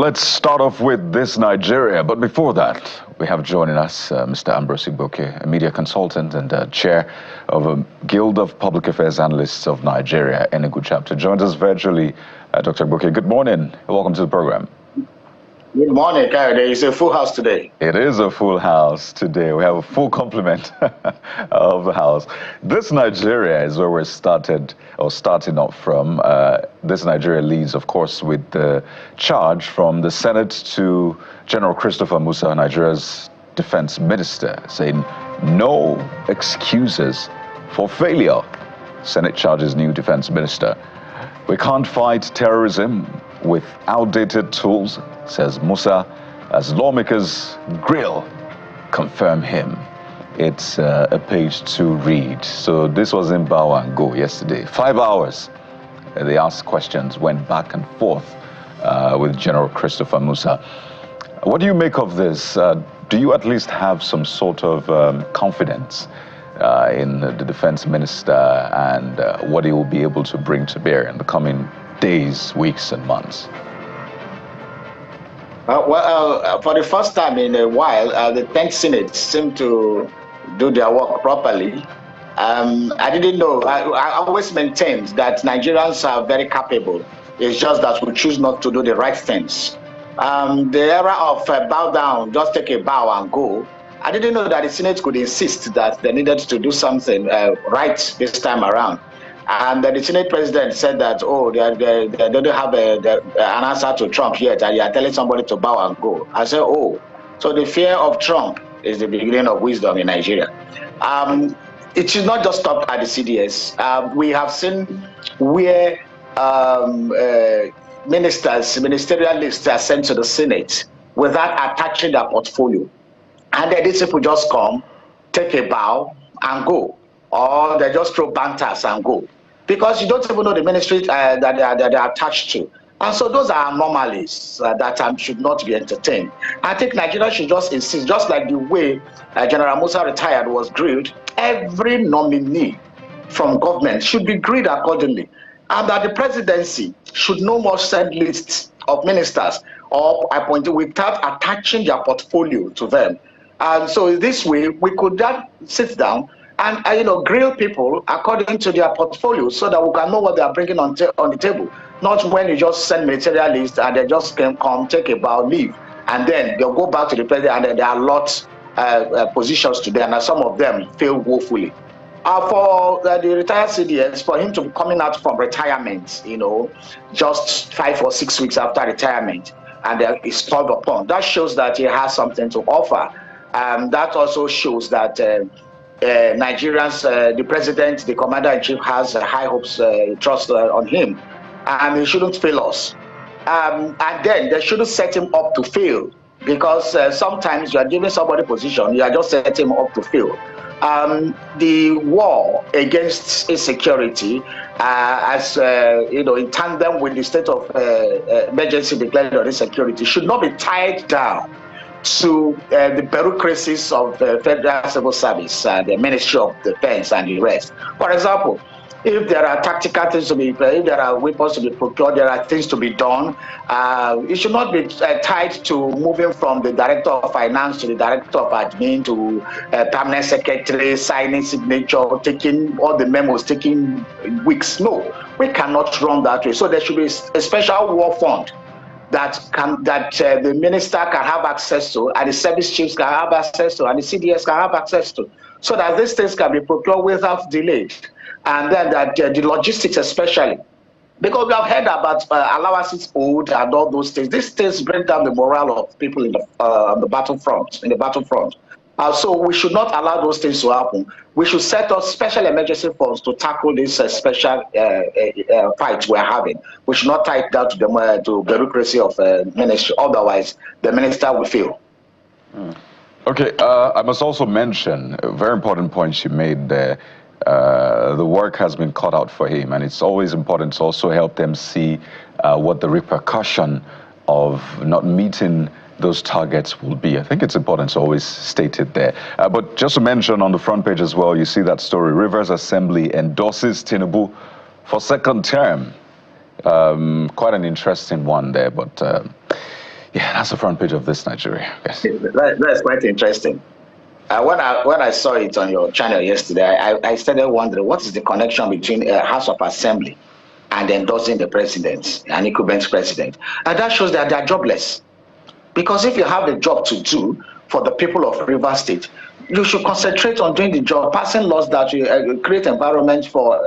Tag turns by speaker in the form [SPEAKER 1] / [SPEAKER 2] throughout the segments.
[SPEAKER 1] let's start off with this Nigeria. But before that, we have joining us Mr. Ambrose Igboke, a media consultant and chair of a Guild of Public Affairs Analysts of Nigeria, Enugu chapter. Joins us virtually, Dr. Igboke. Good morning. Welcome to the program.
[SPEAKER 2] Good morning, Kayode. It's a full house today.
[SPEAKER 1] It is a full house today. We have a full complement of the house. This Nigeria is where we're starting off from. This Nigeria leads, of course, with the charge from the Senate to General Christopher Musa, Nigeria's defense minister, saying no excuses for failure. Senate charges new defense minister. We can't fight terrorism with outdated tools, says Musa, as lawmakers grill, confirm him. It's a page to read. So this was in Bow and Go yesterday. 5 hours. They asked questions, went back and forth with General Christopher Musa. What do you make of this? Do you at least have some sort of confidence in the defense minister and what he will be able to bring to bear in the coming days, weeks, and months?
[SPEAKER 2] For the first time in a while, the 10th Senate seemed to do their work properly. I didn't know. I always maintained that Nigerians are very capable. It's just that we choose not to do the right things. The era of bow down, just take a bow and go. I didn't know that the Senate could insist that they needed to do something right this time around. And the Senate president said that, oh, they don't have an answer to Trump yet, and you are telling somebody to bow and go. I said, oh, so the fear of Trump is the beginning of wisdom in Nigeria. It should not just stop at the CDS. We have seen where ministerial lists are sent to the Senate without attaching their portfolio. And then these people just come, take a bow, and go. Or they just throw banters and go. Because you don't even know the ministry that they are attached to. And so those are anomalies that should not be entertained. I think Nigeria should just insist, just like the way General Musa retired was grilled, every nominee from government should be grilled accordingly. And that the presidency should no more send lists of ministers or appointed without attaching their portfolio to them. And so this way, we could then sit down and grill people according to their portfolio so that we can know what they are bringing on the table. Not when you just send ministerial list and they just can come, take a bow, leave, and then they'll go back to the president and then there are lots positions to them, and some of them fail woefully. For the retired CDS, for him to be coming out from retirement, just 5 or 6 weeks after retirement, and he's called upon, that shows that he has something to offer. That also shows that Nigerians, the president, the commander-in-chief has high hopes, trust on him, and he shouldn't fail us. And then they shouldn't set him up to fail, because sometimes you are giving somebody position, you are just setting him up to fail. The war against insecurity, in tandem with the state of emergency declared on insecurity, should not be tied down to the bureaucracies of the Federal Civil Service, the Ministry of Defense, and the rest. For example, if there are tactical things to be, if there are weapons to be procured, there are things to be done. It should not be tied to moving from the Director of Finance to the Director of Admin to Permanent Secretary, signing signature, taking all the memos, taking weeks. No, we cannot run that way. So there should be a special war fund that the minister can have access to, and the service chiefs can have access to, and the CDS can have access to, so that these things can be procured without delay. And then that the logistics especially, because we have heard about allowances owed and all those things. These things bring down the morale of people in the battlefront. So we should not allow those things to happen. We should set up special emergency funds to tackle this special fight we're having. We should not tie it down to the bureaucracy of ministry. Otherwise, the minister will fail.
[SPEAKER 1] Okay, I must also mention a very important point you made there. The work has been cut out for him, and it's always important to also help them see what the repercussion of not meeting those targets will be. I think it's important to always state it there. But just to mention on the front page as well, you see that story. Rivers Assembly endorses Tinubu for second term. Quite an interesting one there, but Yeah, that's the front page of this Nigeria. Yes.
[SPEAKER 2] That's quite interesting. When I saw it on your channel yesterday, I started wondering what is the connection between a House of Assembly and endorsing the president, an incumbent president. And that shows that they are jobless. Because if you have a job to do for the people of Rivers State, you should concentrate on doing the job, passing laws that will create environment for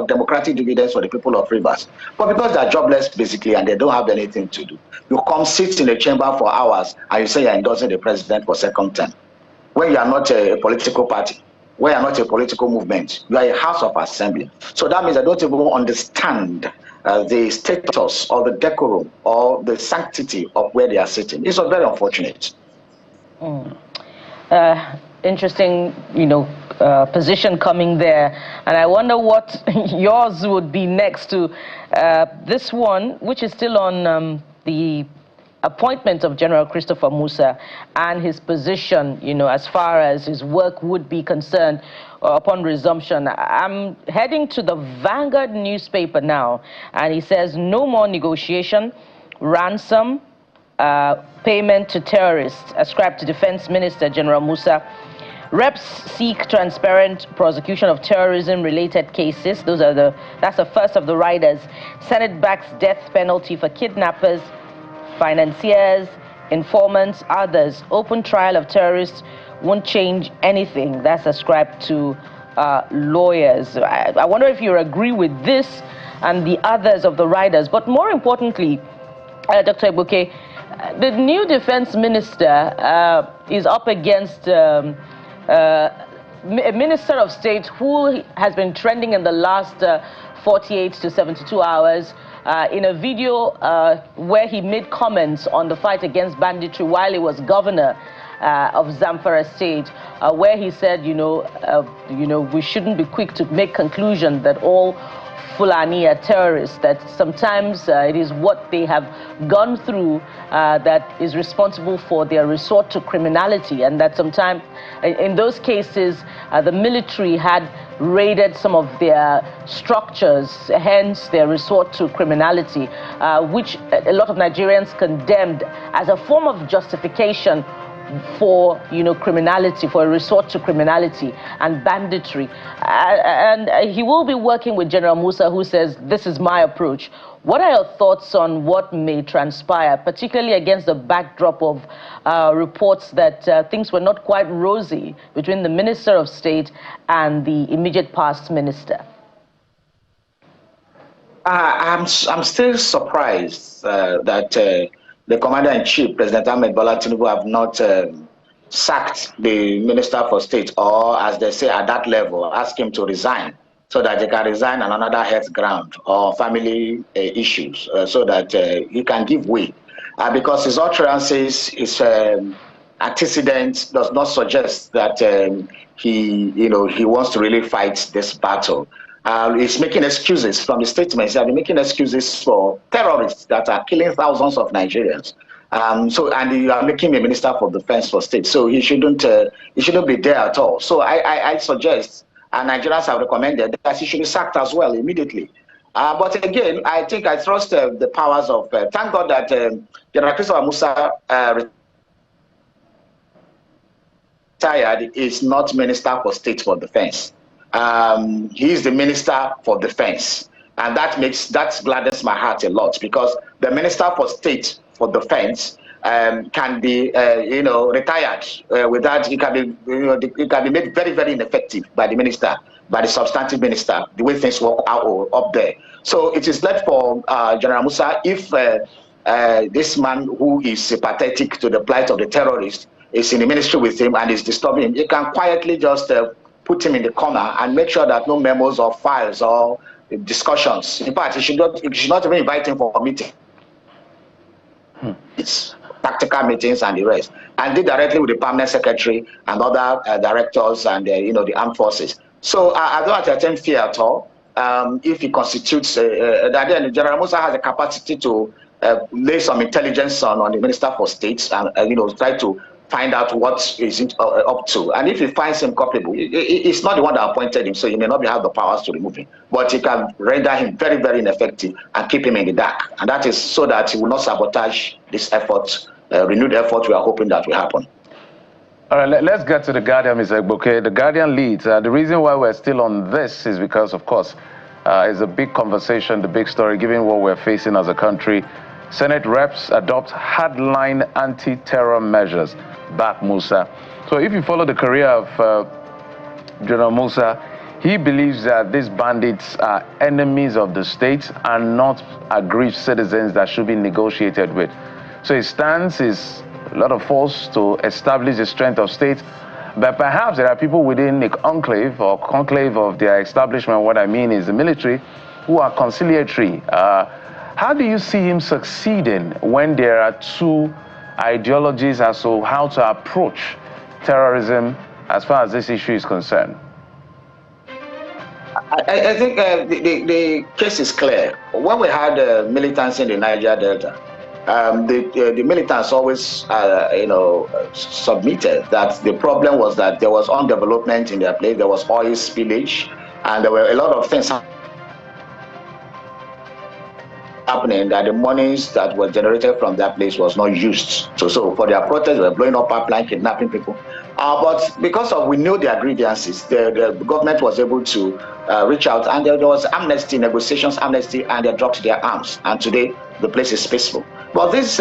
[SPEAKER 2] democratic dividends for the people of Rivers. But because they're jobless, basically, and they don't have anything to do, you come sit in the chamber for hours and you say you're endorsing the president for second term. When you are not a political party, when you are not a political movement, you are a House of Assembly. So that means I don't even understand the status or the decorum or the sanctity of where they are sitting. It's very unfortunate.
[SPEAKER 3] Interesting, position coming there. And I wonder what yours would be next to this one, which is still on the appointment of General Christopher Musa and his position, as far as his work would be concerned upon resumption. I'm heading to the Vanguard newspaper now, and he says no more negotiation, ransom, payment to terrorists ascribed to Defense Minister General Musa. Reps seek transparent prosecution of terrorism-related cases. That's the first of the riders. Senate backs death penalty for kidnappers, financiers, informants, others. Open trial of terrorists won't change anything. That's ascribed to lawyers. I wonder if you agree with this and the others of the riders. But more importantly, Dr. Ebuke, the new defense minister is up against a minister of state who has been trending in the last 48 to 72 hours in a video where he made comments on the fight against banditry while he was governor of Zamfara State, where he said, we shouldn't be quick to make conclusion that all Fulani are terrorists, that sometimes it is what they have gone through that is responsible for their resort to criminality, and that sometimes in those cases the military had raided some of their structures, hence their resort to criminality, which a lot of Nigerians condemned as a form of justification for criminality, for a resort to criminality and banditry. And he will be working with General Musa, who says, this is my approach. What are your thoughts on what may transpire, particularly against the backdrop of reports that things were not quite rosy between the Minister of State and the immediate past minister?
[SPEAKER 2] I'm still surprised that the Commander-in-Chief, President Ahmed Bola Tinubu, have not sacked the Minister for State, or as they say at that level, ask him to resign so that they can resign on another health ground or family issues, so that he can give way. Because his utterances, his antecedents does not suggest that he wants to really fight this battle. He's making excuses from the statements. He's making excuses for terrorists that are killing thousands of Nigerians. And you are making a minister for defense for state, so he shouldn't be there at all. So I suggest, and Nigerians have recommended, that he should be sacked as well immediately. But again, I think I trust the powers of. Thank God that General Christopher Musa retired is not Minister for State for Defense. He is the Minister for Defense, and that gladdens my heart a lot, because the Minister for State for Defense can be retired without. It can be made very, very ineffective by the minister, by the substantive minister, the way things work out up there. So it is left for General Musa, if this man who is sympathetic to the plight of the terrorists is in the ministry with him and is disturbing him, he can quietly just put him in the corner and make sure that no memos or files or discussions. In fact, you should not even invite him for a meeting. It's tactical meetings and the rest, and deal directly with the permanent secretary and other directors and the armed forces. So I don't entertain fear at all. If he constitutes, then General Musa has the capacity to lay some intelligence on the Minister for State and try to find out what is it up to. And if he finds him culpable, it's not the one that appointed him, so he may not have the powers to remove him. But he can render him very, very ineffective and keep him in the dark. And that is so that he will not sabotage this effort, renewed effort we are hoping that will happen.
[SPEAKER 4] All right, let's get to the Guardian, Mr. Egboke. The Guardian leads. The reason why we're still on this is because, of course, it's a big conversation, the big story, given what we're facing as a country. Senate reps adopt hardline anti-terror measures. Back Musa. So if you follow the career of General Musa, he believes that these bandits are enemies of the state and not aggrieved citizens that should be negotiated with. So his stance is a lot of force to establish the strength of state, but perhaps there are people within the enclave or conclave of their establishment, what I mean is the military, who are conciliatory. How do you see him succeeding when there are two ideologies as to how to approach terrorism as far as this issue is concerned?
[SPEAKER 2] I think the case is clear. When we had militants in the Niger Delta, the militants always, submitted that the problem was that there was underdevelopment in their place, there was oil spillage, and there were a lot of things happening that the monies that were generated from that place was not used. So for their protests, they were blowing up pipeline, kidnapping people. But because we knew their grievances, the government was able to reach out, and there was amnesty, negotiations, amnesty, and they dropped their arms. And today, the place is peaceful. But these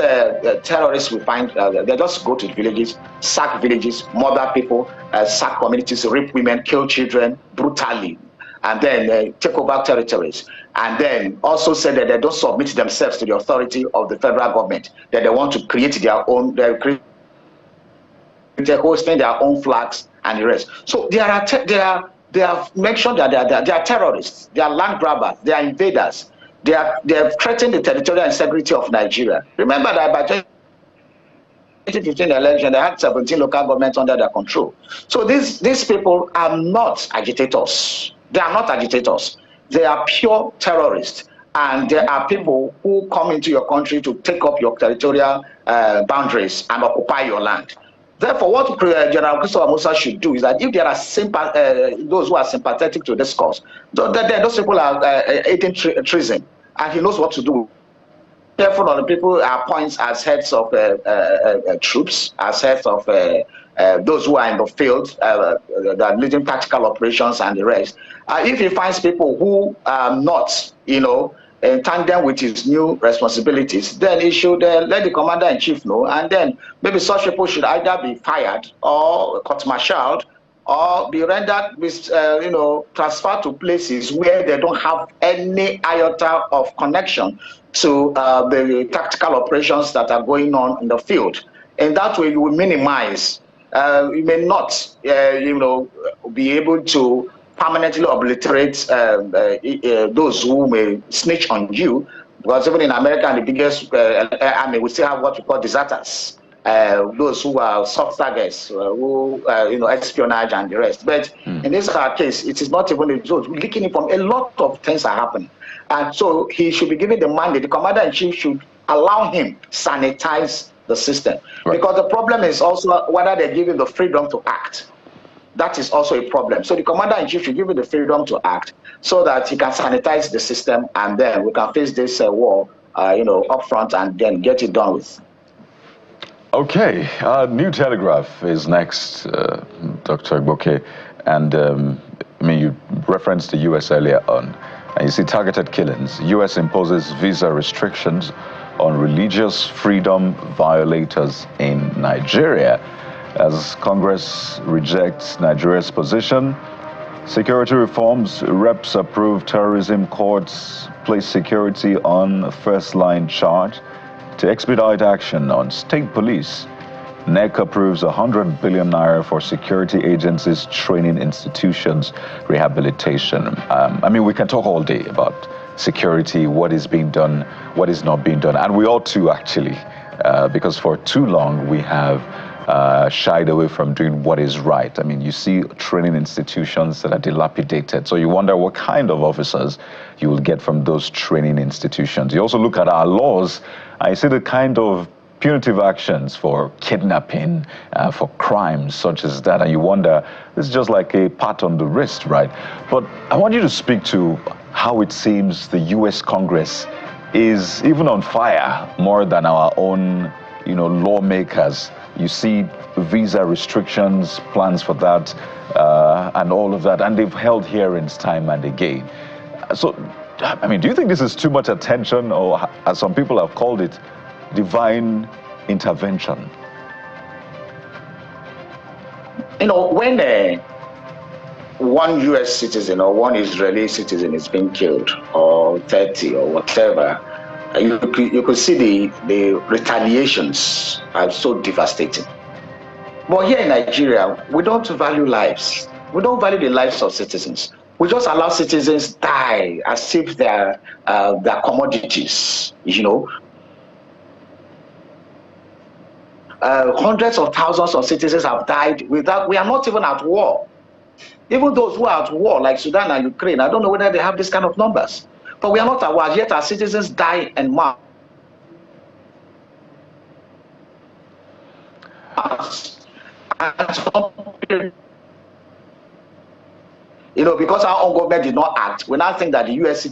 [SPEAKER 2] terrorists, we find, they just go to villages, sack villages, murder people, sack communities, rape women, kill children brutally, and then take over territories. And then also said that they don't submit themselves to the authority of the federal government, that they want to create their own, they're hosting their own flags and the rest. So they have mentioned that they are terrorists, they are land grabbers, they are invaders, they have threatened the territorial integrity of Nigeria. Remember that by 2015 election, they had 17 local governments under their control. So these people are not agitators. They are not agitators. They are pure terrorists, and there are people who come into your country to take up your territorial boundaries and occupy your land. Therefore, what General Christopher Musa should do is that if there are those who are sympathetic to this cause, those people are aiding treason, and he knows what to do. Careful on the people who appoints as heads of troops, as heads of those who are in the field, that are leading tactical operations and the rest. If he finds people who are not, in tandem with his new responsibilities, then he should let the commander-in-chief know, and then maybe such people should either be fired or court-martialed or be rendered with, transferred to places where they don't have any iota of connection to the tactical operations that are going on in the field. In that way, you will minimize. You may not, be able to permanently obliterate those who may snitch on you, because even in America, the biggest army, we still have what we call deserters, those who are soft targets, who espionage and the rest. But in this case, it is not even those leaking from a lot of things are happening, and so he should be given the mandate. The commander-in-chief should allow him sanitize the system, because the problem is also whether they give him the freedom to act. That is also a problem. So the commander-in-chief should give him the freedom to act so that he can sanitize the system, and then we can face this war, up front, and then get it done with.
[SPEAKER 1] Okay, New Telegraph is next, Dr. Egboke, and you referenced the U.S. earlier on, and you see targeted killings. U.S. imposes visa restrictions on religious freedom violators in Nigeria. As Congress rejects Nigeria's position, security reforms, reps approve terrorism, courts place security on first-line charge to expedite action on state police. NEC approves 100 billion naira for security agencies, training institutions, rehabilitation. We can talk all day about security, what is being done, what is not being done, and we ought to actually, because for too long we have shied away from doing what is right. You see training institutions that are dilapidated, so you wonder what kind of officers you will get from those training institutions. You also look at our laws, and you see the kind of punitive actions for kidnapping, for crimes such as that, and you wonder, this is just like a pat on the wrist, right? But I want you to speak to how it seems the U.S. Congress is even on fire more than our own, lawmakers. You see visa restrictions, plans for that, and all of that, and they've held hearings time and again. So, I mean, do you think this is too much attention, or as some people have called it, divine intervention?
[SPEAKER 2] When one U.S. citizen or one Israeli citizen is being killed, or 30 or whatever, you could see the retaliations are so devastating. But here in Nigeria, we don't value lives. We don't value the lives of citizens. We just allow citizens die as if they're commodities, Hundreds of thousands of citizens have died we are not even at war. Even those who are at war, like Sudan and Ukraine, I don't know whether they have this kind of numbers. But we are not at war, yet our citizens die en mass. Because our own government did not act, we now think that the US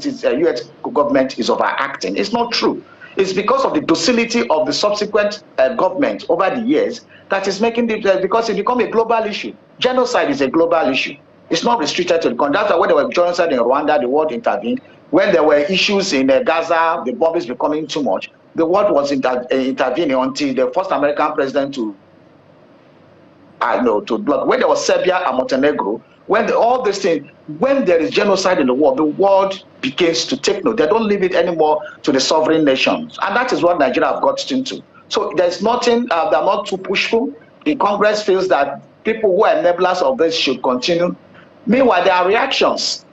[SPEAKER 2] government is overacting. It's not true. It's because of the docility of the subsequent government over the years that is making because it become a global issue. Genocide is a global issue. It's not restricted to the country. That's why when there was genocide in Rwanda, the world intervened. When there were issues in Gaza, the bomb is becoming too much. The world was intervening until the first American president to block. When there was Serbia and Montenegro, when all these things, when there is genocide in the world begins to take note. They don't leave it anymore to the sovereign nations. And that is what Nigeria have got into. So there's nothing, they're not too pushful. The Congress feels that people who are enablers of this should continue. Meanwhile, there are reactions,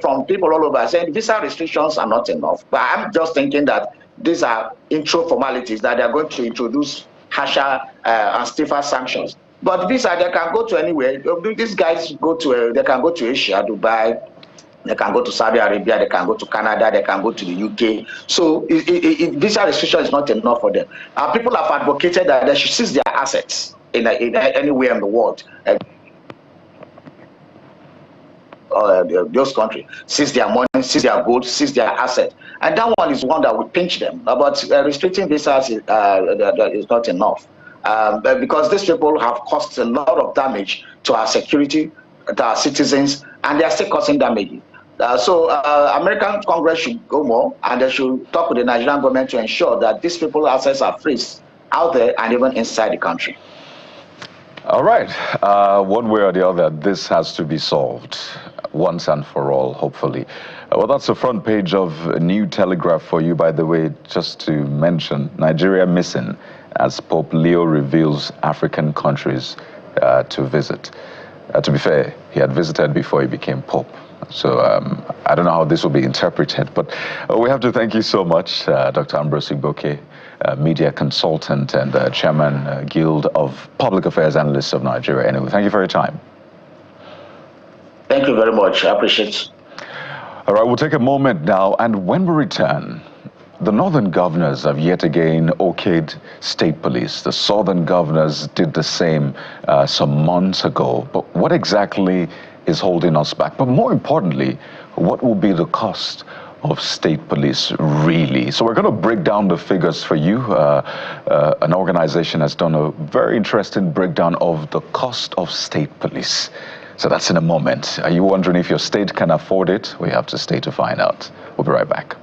[SPEAKER 2] from people all over saying visa restrictions are not enough. But I'm just thinking that these are intro formalities that they're going to introduce harsher and stiffer sanctions. But visa, they can go to anywhere. These guys they can go to Asia, Dubai, they can go to Saudi Arabia, they can go to Canada, they can go to the UK. So visa restriction is not enough for them. People have advocated that they should seize their assets in anywhere in the world. Those countries seize their money, seize their gold, seize their assets, and that one is one that would pinch them. But restricting visas is not enough. Because these people have caused a lot of damage to our security, to our citizens, and they are still causing damage. So American Congress should go more, and they should talk with the Nigerian government to ensure that these people's assets are freezed out there and even inside the country.
[SPEAKER 1] All right. One way or the other, this has to be solved once and for all, hopefully. Well, that's the front page of a New Telegraph for you, by the way, just to mention. Nigeria missing as Pope Leo reveals African countries to visit. To be fair, he had visited before he became Pope. So I don't know how this will be interpreted, but we have to thank you so much, Dr. Ambrose Igboke, media consultant and chairman, Guild of Public Affairs Analysts of Nigeria. Anyway, thank you for your time.
[SPEAKER 2] Thank you very much. I appreciate it.
[SPEAKER 1] All right, we'll take a moment now, and when we return, the northern governors have yet again okayed state police. The southern governors did the same some months ago. But what exactly is holding us back? But more importantly, what will be the cost of state police really? So we're going to break down the figures for you. An organization has done a very interesting breakdown of the cost of state police. So that's in a moment. Are you wondering if your state can afford it? We have to stay to find out. We'll be right back.